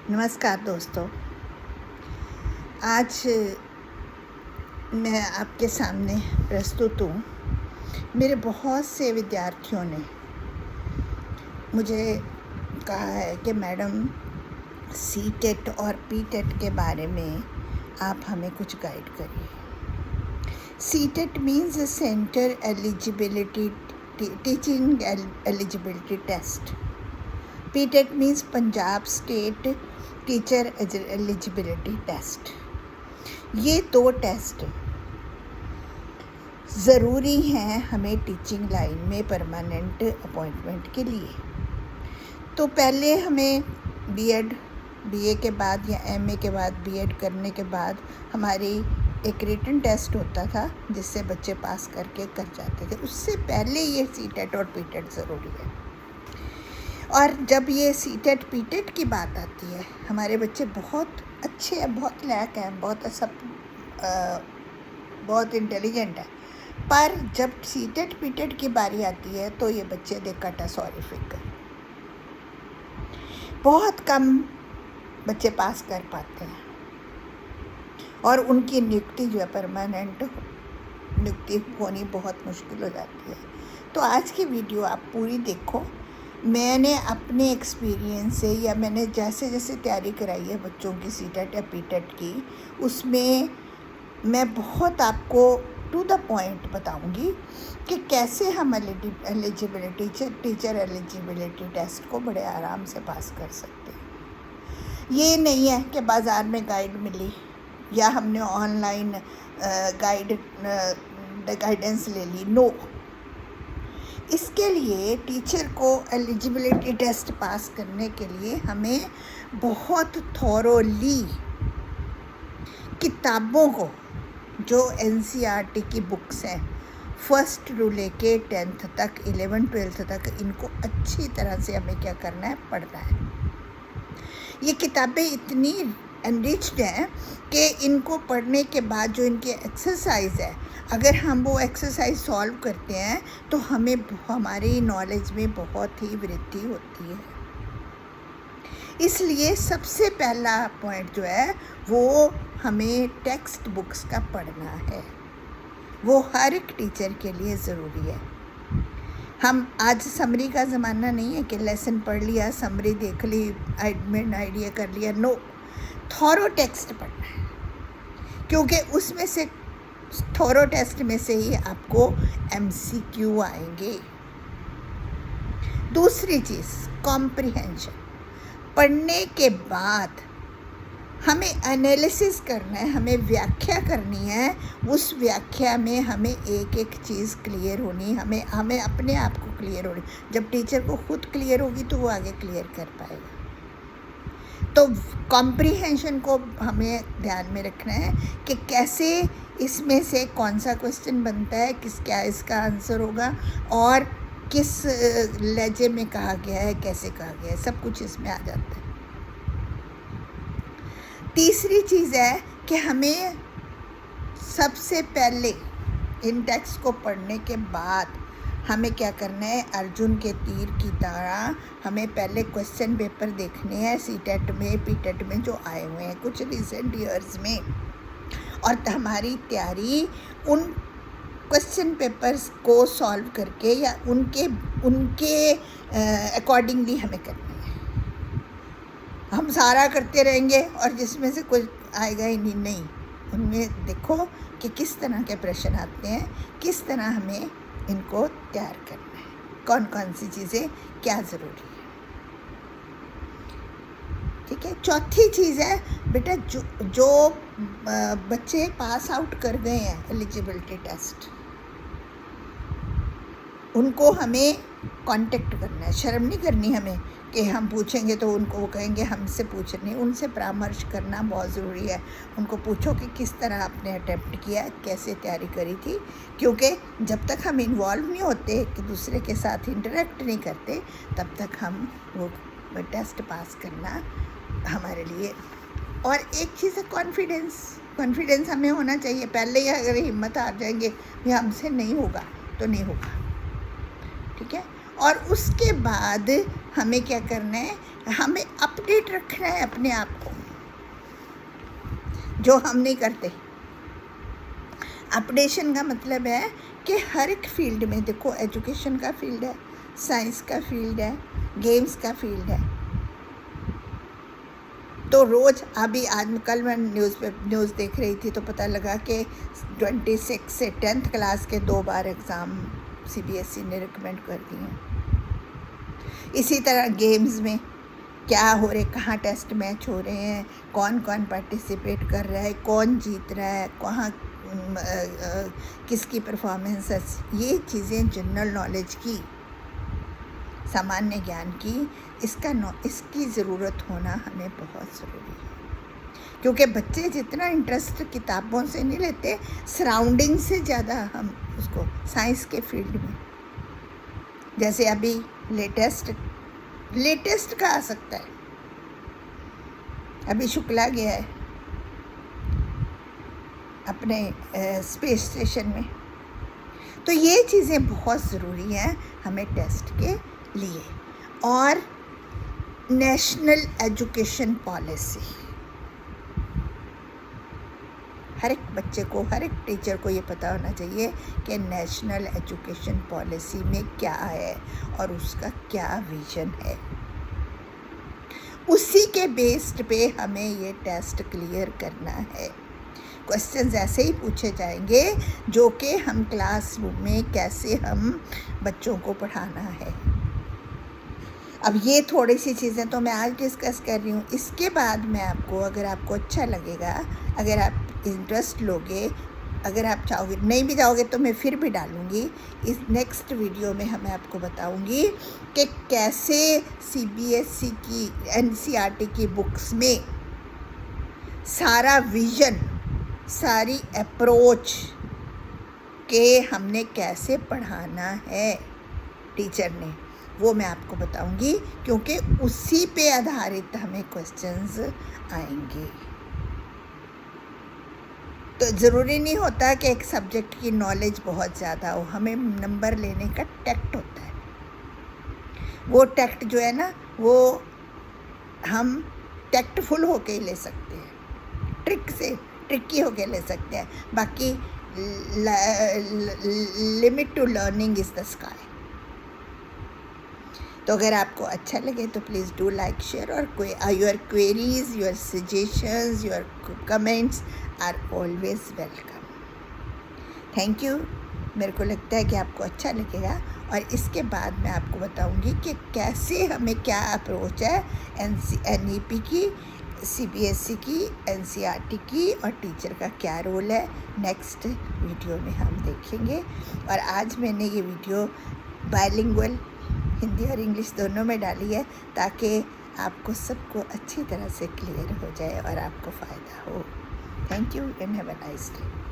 नमस्कार दोस्तों। आज मैं आपके सामने प्रस्तुत हूँ। मेरे बहुत से विद्यार्थियों ने मुझे कहा है कि मैडम सीटेट और पीटेट के बारे में आप हमें कुछ गाइड करिए। CTET means centre eligibility teaching eligibility test. PTET means Punjab state teacher eligibility test. ये दो टेस्ट ज़रूरी हैं हमें टीचिंग लाइन में परमानेंट अपॉइंटमेंट के लिए। तो पहले हमें बीए के बाद या एमए के बाद बीएड करने के बाद हमारी एक रिटन टेस्ट होता था जिससे बच्चे पास करके कर जाते थे। उससे पहले ये सीटेट और पीटेट ज़रूरी है। और जब ये सीटेट पीटेट की बात आती है, हमारे बच्चे बहुत अच्छे हैं, बहुत लायक हैं, बहुत इंटेलिजेंट है, पर जब सीटेट पीटेट की बारी आती है तो ये बच्चे दे कट अस हॉरिफिक। बहुत कम बच्चे पास कर पाते हैं और उनकी नियुक्ति जो है परमानेंट नियुक्ति होनी बहुत मुश्किल हो जाती है। तो आज की वीडियो आप पूरी देखो। मैंने अपने एक्सपीरियंस से या मैंने जैसे जैसे तैयारी कराई है बच्चों की सीटेट या पीटेट की, उसमें मैं बहुत आपको टू द पॉइंट बताऊंगी कि कैसे हम टीचर एलिजिबिलिटी टेस्ट को बड़े आराम से पास कर सकते हैं। ये नहीं है कि बाज़ार में गाइड मिली या हमने ऑनलाइन गाइडेंस ले ली। नो, इसके लिए टीचर को एलिजिबिलिटी टेस्ट पास करने के लिए हमें बहुत थॉरोली किताबों को, जो एनसीईआरटी की बुक्स हैं, फर्स्ट टू लेके 10th तक, 11th-12th तक, इनको अच्छी तरह से हमें क्या करना है, पढ़ना है। ये किताबें इतनी एनरिच्ड हैं कि इनको पढ़ने के बाद जो इनकी एक्सरसाइज है, अगर हम वो एक्सरसाइज सॉल्व करते हैं तो हमें हमारी नॉलेज में बहुत ही वृद्धि होती है। इसलिए सबसे पहला पॉइंट जो है वो हमें टेक्स्ट बुक्स का पढ़ना है। वो हर एक टीचर के लिए ज़रूरी है। हम आज समरी का ज़माना नहीं है कि लेसन पढ़ लिया, समरी देख ली, एडमिन आइडिया कर लिया। नो, थॉरो टेक्स्ट पढ़ना है, क्योंकि उसमें से थॉरो टेस्ट में से ही आपको एमसीक्यू आएंगे। दूसरी चीज़, कॉम्प्रिहेंशन। पढ़ने के बाद हमें एनालिसिस करना है, हमें व्याख्या करनी है। उस व्याख्या में हमें एक एक चीज़ क्लियर होनी, हमें अपने आप को क्लियर होनी। जब टीचर को खुद क्लियर होगी तो वो आगे क्लियर कर पाएगा। तो कॉम्प्रिहेंशन को हमें ध्यान में रखना है कि कैसे इसमें से कौन सा क्वेश्चन बनता है, क्या इसका आंसर होगा और किस लहजे में कहा गया है, कैसे कहा गया है, सब कुछ इसमें आ जाता है। तीसरी चीज़ है कि हमें सबसे पहले इन टेक्स्ट को पढ़ने के बाद हमें क्या करना है, अर्जुन के तीर की तरह हमें पहले क्वेश्चन पेपर देखने हैं सीटेट में, पीटेट में जो आए हुए हैं कुछ रिसेंट ईयर्स में, और हमारी तैयारी उन क्वेश्चन पेपर्स को सॉल्व करके या उनके अकॉर्डिंगली हमें करनी है। हम सारा करते रहेंगे और जिसमें से कुछ आएगा ही नहीं। उनमें देखो कि किस तरह के प्रश्न आते हैं, किस तरह हमें इनको तैयार करना है, कौन कौन सी चीज़ें क्या ज़रूरी है। ठीक है। चौथी चीज़ है बेटा, जो बच्चे पास आउट कर गए हैं एलिजिबिलिटी टेस्ट, उनको हमें कांटेक्ट करना है। शर्म नहीं करनी हमें कि हम पूछेंगे तो उनको वो कहेंगे हमसे पूछने, उनसे परामर्श करना बहुत ज़रूरी है। उनको पूछो कि किस तरह आपने अटेम्प्ट किया, कैसे तैयारी करी थी, क्योंकि जब तक हम इन्वॉल्व नहीं होते, एक दूसरे के साथ इंटरेक्ट नहीं करते, तब तक हम वो टेस्ट पास करना हमारे लिए। और एक चीज़ है कॉन्फिडेंस हमें होना चाहिए। पहले ही अगर हिम्मत हार जाएंगे कि हमसे नहीं होगा तो नहीं होगा। ठीक है। और उसके बाद हमें क्या करना है, हमें अपने अपडेट रखना है अपने आप को, जो हम नहीं करते। अपडेशन का मतलब है कि हर एक फील्ड में, देखो एजुकेशन का फील्ड है, साइंस का फील्ड है, गेम्स का फील्ड है, तो रोज़ अभी आज कल मैं न्यूज़ देख रही थी तो पता लगा कि 26 से 10th क्लास के 2 बार एग्ज़ाम CBSE ने रिकमेंड कर दिए हैं। इसी तरह गेम्स में क्या हो रहे, कहाँ टेस्ट मैच हो रहे हैं, कौन कौन पार्टिसिपेट कर रहा है, कौन जीत रहा है, कहाँ किसकी परफॉर्मेंस है, ये चीज़ें जनरल नॉलेज की, सामान्य ज्ञान की, इसकी ज़रूरत होना हमें बहुत ज़रूरी है। क्योंकि बच्चे जितना इंटरेस्ट किताबों से नहीं लेते, सराउंडिंग से ज़्यादा हम उसको साइंस के फील्ड में, जैसे अभी लेटेस्ट का आ सकता है, अभी शुक्ला गया है अपने स्पेस स्टेशन में, तो ये चीज़ें बहुत ज़रूरी हैं हमें टेस्ट के लिए। और नेशनल एजुकेशन पॉलिसी, हर एक बच्चे को, हर एक टीचर को ये पता होना चाहिए कि नेशनल एजुकेशन पॉलिसी में क्या है और उसका क्या विजन है। उसी के बेस्ड पे हमें ये टेस्ट क्लियर करना है। क्वेश्चंस ऐसे ही पूछे जाएंगे जो कि हम क्लासरूम में कैसे हम बच्चों को पढ़ाना है। अब ये थोड़ी सी चीज़ें तो मैं आज डिस्कस कर रही हूँ, इसके बाद मैं आपको, अगर आपको अच्छा लगेगा, अगर आप इंटरेस्ट लोगे, अगर आप चाहोगे, नहीं भी चाहोगे तो मैं फिर भी डालूँगी इस नेक्स्ट वीडियो में, मैं आपको बताऊँगी कि कैसे CBSE की NCERT की बुक्स में सारा विज़न, सारी अप्रोच के हमने कैसे पढ़ाना है टीचर ने, वो मैं आपको बताऊंगी, क्योंकि उसी पे आधारित हमें क्वेश्चंस आएंगे। तो ज़रूरी नहीं होता कि एक सब्जेक्ट की नॉलेज बहुत ज़्यादा हो, हमें नंबर लेने का टैक्ट होता है। वो टैक्ट जो है ना, वो हम टैक्टफुल होके ही ले सकते हैं, ट्रिकी होके ले सकते हैं। बाकी limit to learning is the sky. तो अगर आपको अच्छा लगे तो प्लीज़ डू लाइक, शेयर, और your queries, your suggestions, your comments are always welcome. Thank you. मेरे को लगता है कि आपको अच्छा लगेगा, और इसके बाद मैं आपको बताऊंगी कि कैसे हमें क्या अप्रोच है NEP की, CBSE की, NCERT की, और टीचर का क्या रोल है, नेक्स्ट वीडियो में हम देखेंगे। और आज मैंने ये वीडियो बाइलिंगुअल, हिंदी और इंग्लिश दोनों में डाली है, ताकि आपको सबको अच्छी तरह से क्लियर हो जाए और आपको फ़ायदा हो। Thank you and have a nice day.